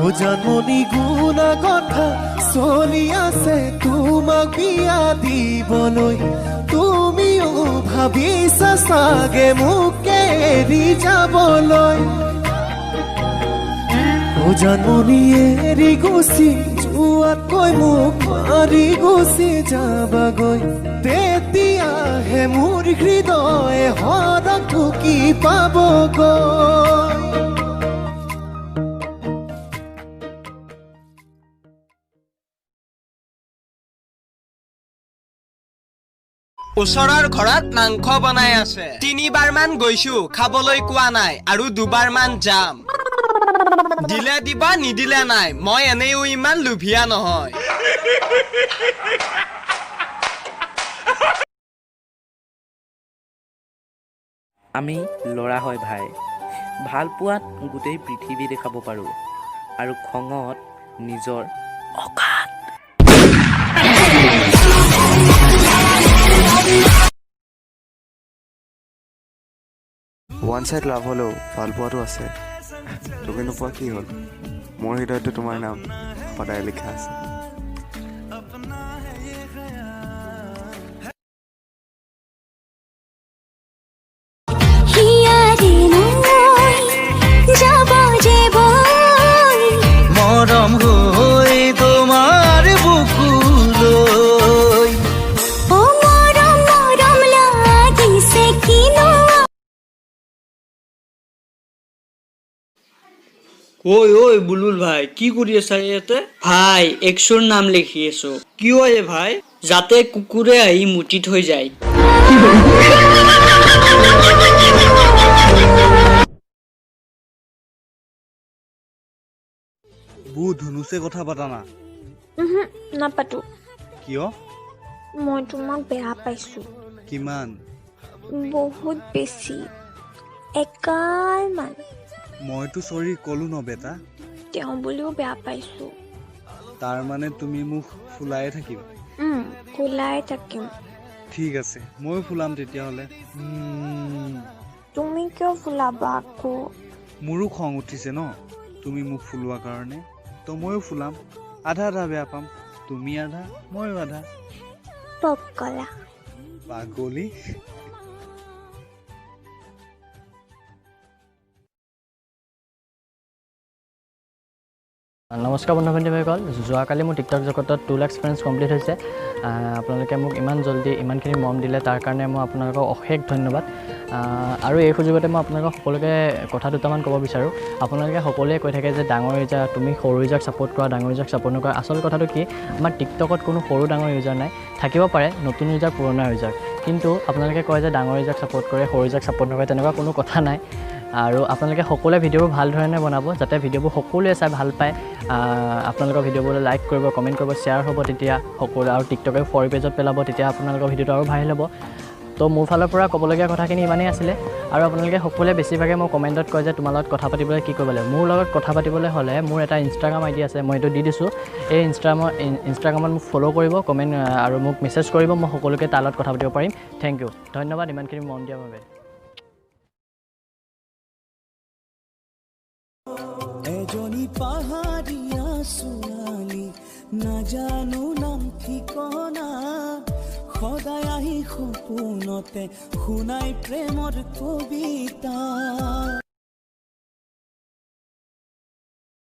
ও জানমনি গুণা কথা চলি আছে তোমাক বিয়া দিবলৈ তুমিও ভাবিছা চাগে মোক এৰি যাবলৈ ও জানমনি এৰি গুচি যোৱাতকৈ মোক মাৰি গুচি যাবাগৈ তেতিয়াহে মোৰ হৃদয়ে হৰক ঢুকি পাবগৈ ওচৰৰ ঘৰত মাংস বনাই আছে 3বাৰ মান গৈছো খাবলৈ কোৱা নাই আৰু 2বাৰ মান যাম দিলে দিবা নিদিলে নাই মই এনেও ইমান লুভিয়া নহয় আমি লৰা হয় ভাই ভাল পোৱাত গোটেই পৃথিৱী দেখাব পাৰো আৰু খঙত নিজৰ অকাত ওৱান সাইড লাভ হলেও ভাল পোৱাটো আছে তুমি নোপোৱা কি হ'ল মোৰ হৃদয়তো তোমাৰ নাম সদায় লিখা আছে মৰম হৈ তোমাৰ বুকুলৈ ঐ বুলবুল ভাই কি কৰি আছা ইয়াতে ভাই একশোৰ নাম লিখি আছো কিয় ভাই যাতে কুকুৰে আহি মুটি থৈ যায় বু ধনুছে কথা পাতা না নাপাতো কিয় মই তোমাক বেয়া পাইছো কিমান বহুত বেছি একাল মান মইতো সৰি কলো ন বেটা তেওঁ বুলিও বেয়া পাইছো তাৰ মানে তুমি মোক ফুলাই থাকিবা ফুলাই থাকিম ঠিক আছে মই ফুলাম তেতিয়াহ'লে তুমি কিয় ফুলাবা আকৌ মোৰো খং উঠিছে ন তুমি মোক ফুলোৱা কাৰণে তো ময়ো ফুলাম আধা আধা বেয়া পাম তুমি আধা ময়ো আধা পকলা পাগলী নমস্কাৰ বন্ধু বান্ধৱীসকল যোৱাকালি মোৰ টিকটক জগতত 2 লাখ ফ্ৰেণ্ডছ কমপ্লিট হৈছে আপোনালোকে মোক ইমান জলদি ইমানখিনি মৰম দিলে তাৰ কাৰণে মই আপোনালোকক অশেষ ধন্যবাদ আৰু এই সুযোগতে মই আপোনালোকক সকলোকে কথা দুটামান ক'ব বিচাৰোঁ আপোনালোকে সকলোৱে কৈ থাকে যে ডাঙৰ ইউজাৰ তুমি সৰু ইউজাৰক ছাপোৰ্ট কৰা ডাঙৰ ইউজাৰক ছাপোৰ্ট নকৰা আচল কথাটো কি আমাৰ টিকটকত কোনো সৰু ডাঙৰ ইউজাৰ নাই থাকিব পাৰে নতুন ইউজাৰ পুৰণা ইউজাৰ কিন্তু আপোনালোকে কয় যে ডাঙৰ ইউজাৰক ছাপোৰ্ট কৰে সৰু ইউজাৰক ছাপোৰ্ট নকৰে তেনেকুৱা কোনো কথা নাই আৰু আপোনালোকে সকলোৱে ভিডিঅ'বোৰ ভাল ধৰণে বনাব যাতে ভিডিঅ'বোৰ সকলোৱে চাই ভাল পায় আপোনালোকৰ ভিডিঅ'বোৰ লাইক কৰিব কমেণ্ট কৰিব শ্বেয়াৰ হ'ব তেতিয়া সকলো আৰু টিকটকে ফৰ পেজত পেলাব তেতিয়া আপোনালোকৰ ভিডিঅ'টো আৰু ভাইৰেল হ'ব তো মোৰ ফালৰ পৰা ক'বলগীয়া কথাখিনি ইমানেই আছিলে আৰু আপোনালোকে সকলোৱে বেছিভাগে মই কমেণ্টত কয় যে তোমাৰ লগত কথা পাতিবলৈ কি কৰিব লাগে মোৰ লগত কথা পাতিবলৈ হ'লে মোৰ এটা ইনষ্টাগ্ৰাম আইডি আছে মই এইটো দি দিছোঁ এই ইনষ্টাগ্ৰামত মোক ফ'ল' কৰিব কমেণ্ট আৰু মোক মেছেজ কৰিব মই সকলোকে তাৰ লগত কথা পাতিব পাৰিম থেংক ইউ ধন্যবাদ ইমানখিনি মন দিয়াৰ বাবে এজনী পাহাৰীয়া ছোৱালী নাজানো নাম ঠিকনা সদায় আহি সপোনতে শুনাই প্ৰেমৰ কবিতা